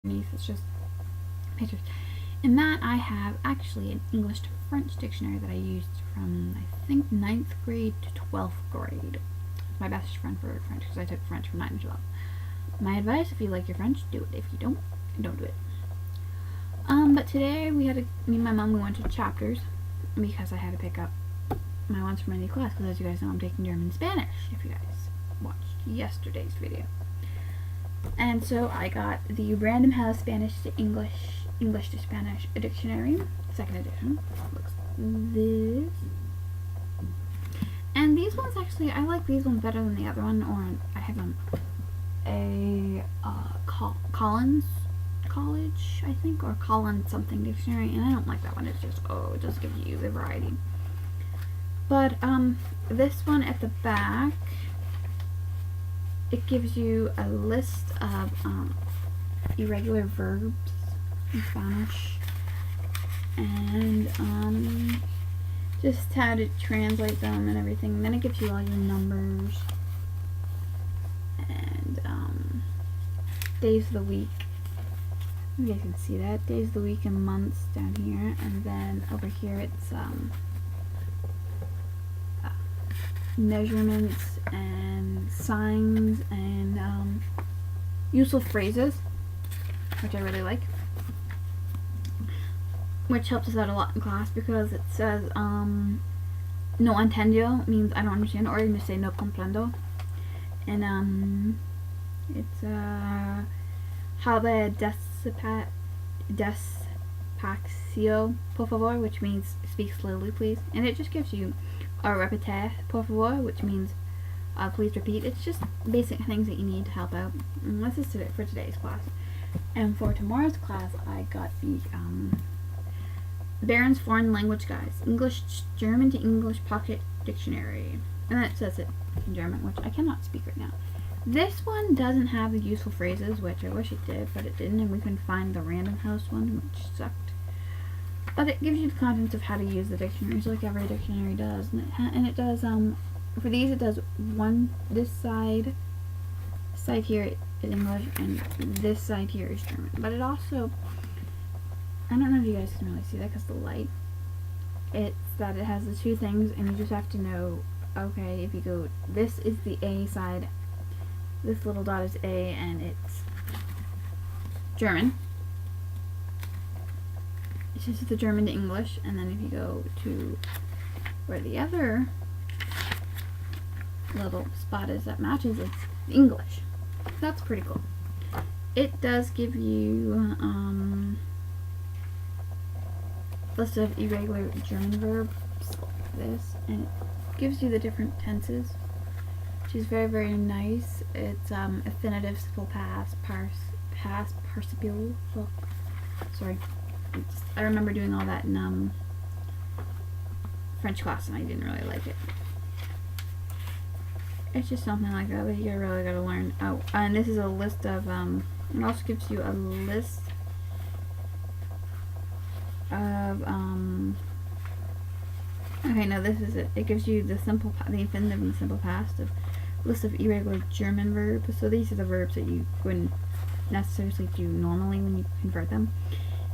underneath. It's just pictures. In that, I have actually an English to French dictionary that I used from, I think, 9th grade to 12th grade. My best friend for French, because I took French from 9 to 12. My advice, if you like your French, do it. If you don't do it. But today me and my mom, we went to Chapters because I had to pick up my ones from a new class, because as you guys know, I'm taking German and Spanish, if you guys watched yesterday's video. And so I got the Random House Spanish to English to Spanish dictionary, 2nd edition. Looks this. And these ones actually, I like these ones better than the other one, or I have a Collins College, I think, or Collins something dictionary, and I don't like that one. It's just, it just gives you the variety. But this one at the back, it gives you a list of irregular verbs in Spanish, and just how to translate them and everything. And then it gives you all your numbers and days of the week. You guys can see that, days of the week and months down here, and then over here it's measurements and signs and useful phrases, which I really like, which helps us out a lot in class, because it says no entiendo means I don't understand, or you can just say no comprendo, and it's habe despacio por favor, which means speak slowly please, and it just gives you repete por favor, which means please repeat. It's just basic things that you need to help out. And this is for today's class. And for tomorrow's class, I got the Barron's Foreign Language Guides, German to English Pocket Dictionary. And then it says it in German, which I cannot speak right now. This one doesn't have the useful phrases, which I wish it did, but it didn't, and we couldn't find the Random House one, which sucked. But it gives you the contents of how to use the dictionaries, like every dictionary does, and it does. For these, it does this side here is English, and this side here is German. But it also, I don't know if you guys can really see that because the light. It's that it has the two things, and you just have to know. Okay, if you go, this is the A side. This little dot is A, and it's German. It's just the German to English, and then if you go to where the other little spot is that matches, it's English. That's pretty cool. It does give you list of irregular German verbs, like this, and it gives you the different tenses, which is very, very nice. It's affinitive, simple past, participle. Sorry. I remember doing all that in French class, and I didn't really like it. It's just something like that, but you really gotta learn. Oh, and this is a list of, it also gives you a list of, okay, no, this is it. It gives you the infinitive and the simple past of list of irregular German verbs. So these are the verbs that you wouldn't necessarily do normally when you convert them.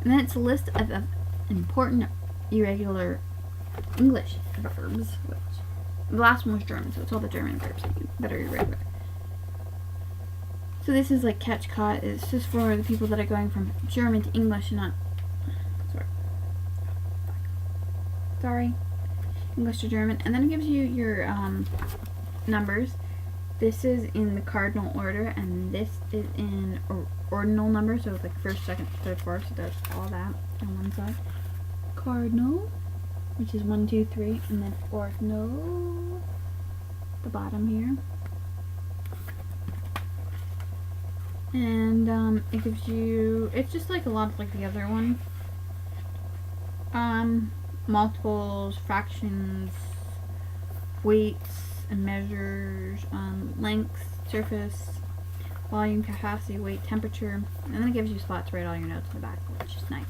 And then it's a list of important irregular English verbs, which the last one was German, so it's all the German verbs that are irregular. So this is like catch caught. It's just for the people that are going from German to English, and not English to German. And then it gives you your numbers. This is in the cardinal order, and this is in ordinal numbers, so it's like first, second, third, fourth. So it does all that on one side. Cardinal, which is 1, 2, 3, and then ordinal, the bottom here. And it gives you, it's just like a lot like the other one. Multiples, fractions, weights and measures, length, surface, volume, capacity, weight, temperature, and then it gives you spots to write all your notes in the back, which is nice.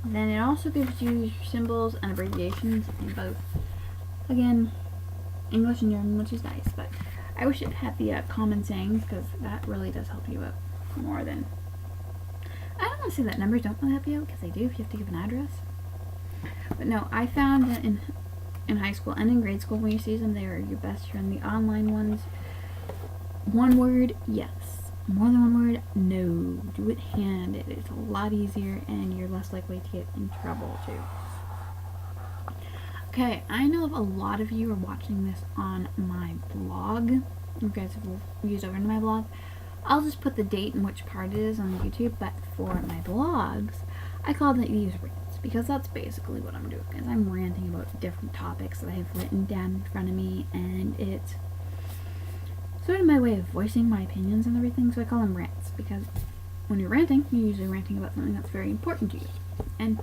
Then it also gives you symbols and abbreviations in both, again, English and German, which is nice, but I wish it had the common sayings, because that really does help you out more than want to say that numbers don't really help you out, because they do if you have to give an address. But no, I found that in high school and in grade school, when you see them, they are your best friend. The online ones, one word, yes. More than one word, no. Do it handed. It's a lot easier, and you're less likely to get in trouble too. Okay, I know a lot of you are watching this on my blog. You guys have used over into my blog. I'll just put the date and which part it is on YouTube, but for my blogs, I call these rants, because that's basically what I'm doing, is I'm ranting about different topics that I have written down in front of me, and it's sort of my way of voicing my opinions and everything, so I call them rants, because when you're ranting, you're usually ranting about something that's very important to you, and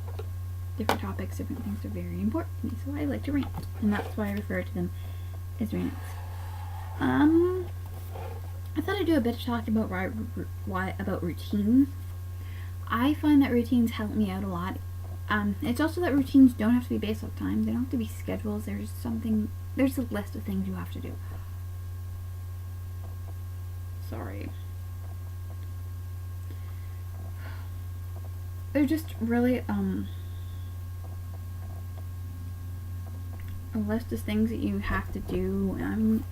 different topics, different things are very important to me, so I like to rant, and that's why I refer to them as rants. I thought I'd do a bit of talking about about routines. I find that routines help me out a lot. It's also that routines don't have to be based on time. They don't have to be schedules. There's a list of things you have to do. Sorry. They're just really, a list of things that you have to do.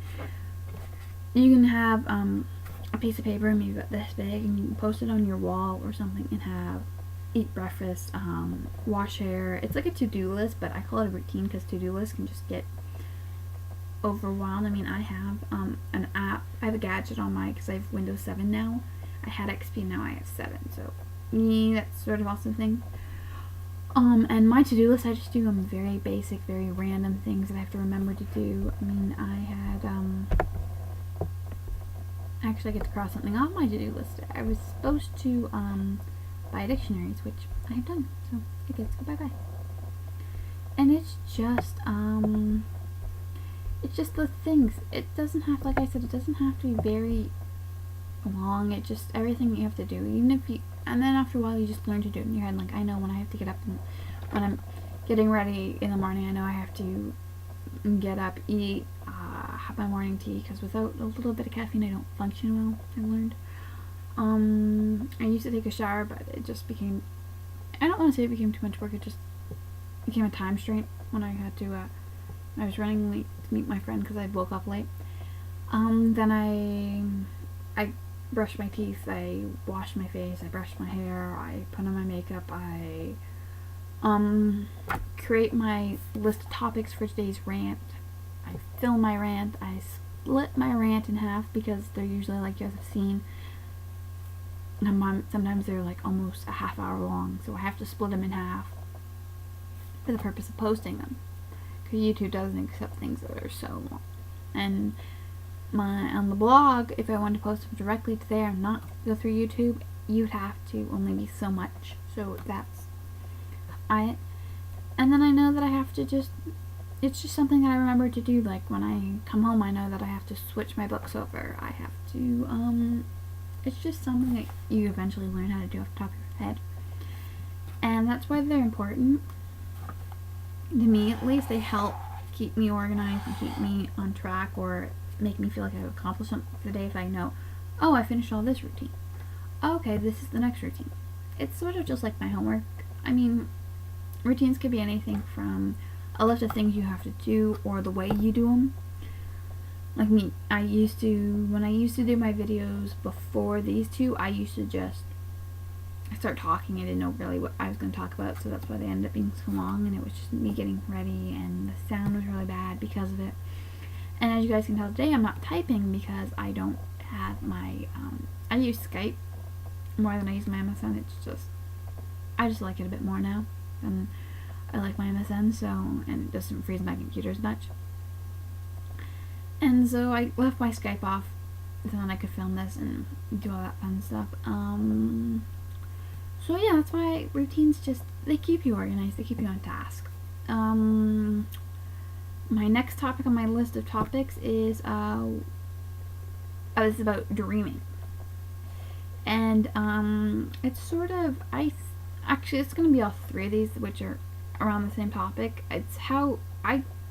You can have a piece of paper maybe about this big, and you can post it on your wall or something, and have eat breakfast, wash hair. It's like a to-do list, but I call it a routine because to-do lists can just get overwhelmed. I mean, I have an app. I have a gadget on my, because I have Windows 7 now. I had XP, now I have 7. So that's sort of awesome thing. And my to-do list, I just do very basic, very random things that I have to remember to do. I mean, I had actually, I get to cross something off my to-do list. I was supposed to buy dictionaries, which I have done, so it gets go bye-bye. And it's just the things. It doesn't have, like I said, it doesn't have to be very long. It just, everything you have to do, even if you, and then after a while you just learn to do it in your head. Like, I know when I have to get up, and when I'm getting ready in the morning, I know I have to get up, eat, have my morning tea, because without a little bit of caffeine I don't function well, I've learned. I used to take a shower, but it just became, I don't want to say it became too much work, it just became a time strain when I had to, I was running late to meet my friend because I woke up late. Then I brushed my teeth, I washed my face, I brushed my hair, I put on my makeup, I create my list of topics for today's rant, I film my rant, I split my rant in half, because they're usually, like you guys have seen, sometimes they're like almost a half hour long, so I have to split them in half for the purpose of posting them, because YouTube doesn't accept things that are so long. And on the blog, if I wanted to post them directly to there and not go through YouTube, you'd have to only be so much. So that's and then I know that I have to it's just something that I remember to do. Like when I come home, I know that I have to switch my books over. I have to it's just something that you eventually learn how to do off the top of your head, and that's why they're important to me. At least they help keep me organized and keep me on track, or make me feel like I've accomplished something for the day. If I know, oh, I finished all this routine, okay, this is the next routine. It's sort of just like my homework. I mean, routines could be anything from a list of things you have to do, or the way you do them. Like me, when I used to do my videos before these two, I used to just start talking. I didn't know really what I was going to talk about, so that's why they ended up being so long, and it was just me getting ready, and the sound was really bad because of it. And as you guys can tell today, I'm not typing because I don't have my, I use Skype more than I use my MSN. It's just, I just like it a bit more now than I like my MSN, so, and it doesn't freeze my computer as much. And so I left my Skype off so then I could film this and do all that fun stuff. So yeah, that's why routines just, they keep you organized, they keep you on task. My next topic on my list of topics is it's about dreaming. And it's sort of, actually it's going to be all three of these, which are around the same topic. It's how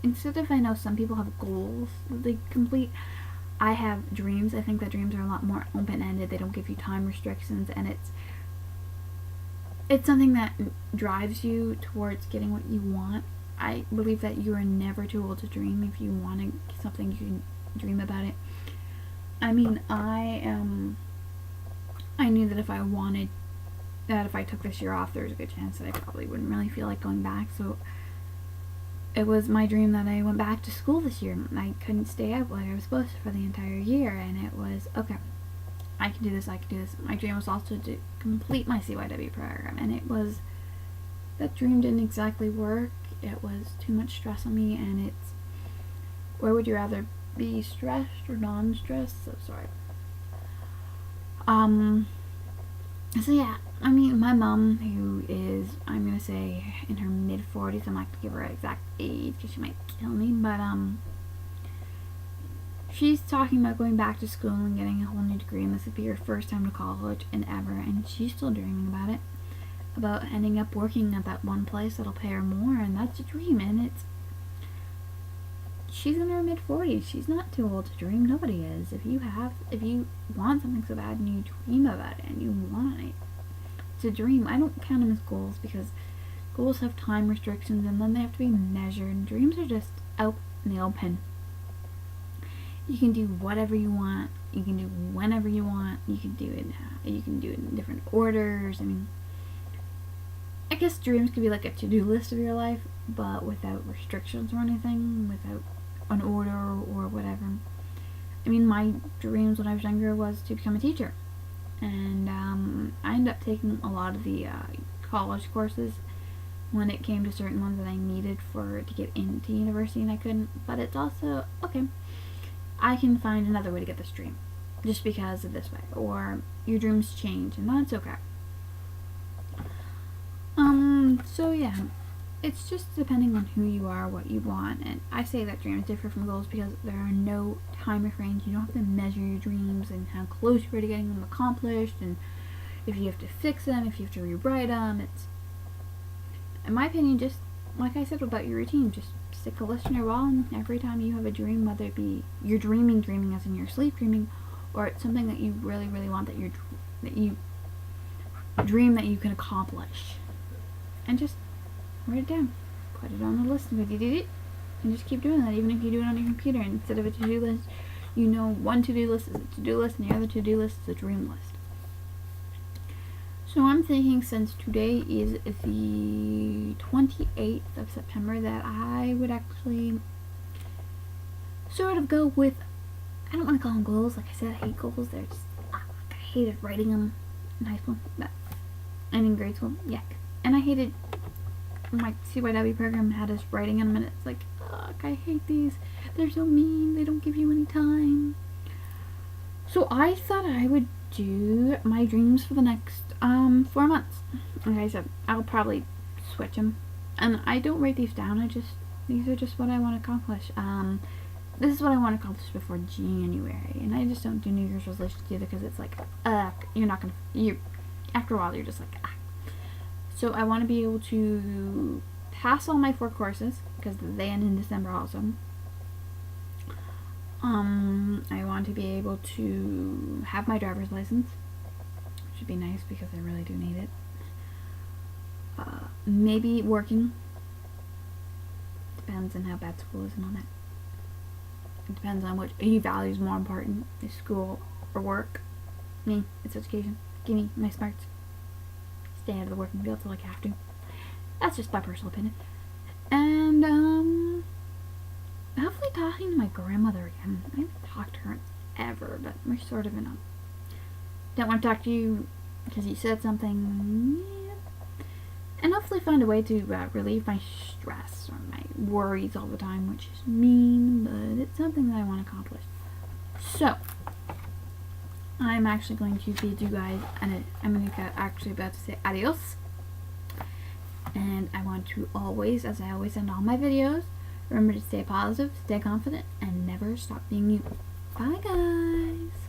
instead of, I know some people have goals that they complete, I have dreams. I think that dreams are a lot more open-ended. They don't give you time restrictions, and it's something that drives you towards getting what you want. I believe that you are never too old to dream. If you want something, you can dream about it. I mean, I knew that if I took this year off, there was a good chance that I probably wouldn't really feel like going back. So it was my dream that I went back to school this year. I couldn't stay out like I was supposed to for the entire year, and it was, okay, I can do this, I can do this. My dream was also to complete my CYW program, and that dream didn't exactly work. It was too much stress on me, and it's, where would you rather be, stressed or non-stressed? So sorry. So yeah, I mean, my mom, who is, I'm gonna say, in her mid-40s, I'm not gonna give her an exact age because she might kill me, but she's talking about going back to school and getting a whole new degree, and this would be her first time to college and ever, and she's still dreaming about it, about ending up working at that one place that'll pay her more, and that's a dream, and she's in her mid-40s. She's not too old to dream. Nobody is. If you want something so bad and you dream about it and you want it, it's a dream. I don't count them as goals because goals have time restrictions and then they have to be measured, and dreams are just out in the open. You can do whatever you want. You can do whenever you want. You can do it in different orders. I mean, I guess dreams could be like a to-do list of your life, but without restrictions or anything, without an order or whatever. I mean, my dreams when I was younger was to become a teacher, and I ended up taking a lot of the college courses when it came to certain ones that I needed to get into university, and I couldn't. But it's also, okay, I can find another way to get this dream just because of this way, or your dreams change, and that's okay. So yeah, it's just depending on who you are, what you want, and I say that dreams differ from goals because there are no time frames. You don't have to measure your dreams and how close you are to getting them accomplished, and if you have to fix them, if you have to rewrite them. It's, in my opinion, just like I said about your routine, just stick a list on your wall, and every time you have a dream, whether it be you're dreaming as in your sleep dreaming, or it's something that you really, really want that you dream that you can accomplish, and just write it down, put it on the list, and just keep doing that, even if you do it on your computer. And instead of a to-do list, you know, one to-do list is a to-do list and the other to-do list is a dream list. So I'm thinking, since today is the 28th of September, that I would actually sort of go with, I don't want to call them goals. Like I said, I hate goals. They're just, I hated writing them in high school and in grade school. Yuck. And I hated my CYW program had us writing in a minute. It's like, ugh, I hate these. They're so mean. They don't give you any time. So I thought I would do my dreams for the next 4 months. Like I said, I'll probably switch them. And I don't write these down. These are just what I want to accomplish. This is what I want to accomplish before January. And I just don't do New Year's resolutions either because it's like, after a while you're just like, ah. So I want to be able to pass all my 4 courses because they end in December also. I want to be able to have my driver's license, which would be nice because I really do need it. Maybe working. Depends on how bad school is and all that. It depends on which value is more important, is school or work. Me, it's education. Give me my smarts. Stay out of the working field till I have to. That's just my personal opinion. And hopefully talking to my grandmother again. I haven't talked to her ever, but we're sort of in a don't want to talk to you because you said something. Yeah. And hopefully find a way to relieve my stress or my worries all the time, which is mean, but it's something that I want to accomplish. So I'm actually going to bid you guys, and I'm actually about to say adios. And I want to always, as I always end all my videos, remember to stay positive, stay confident, and never stop being you. Bye, guys.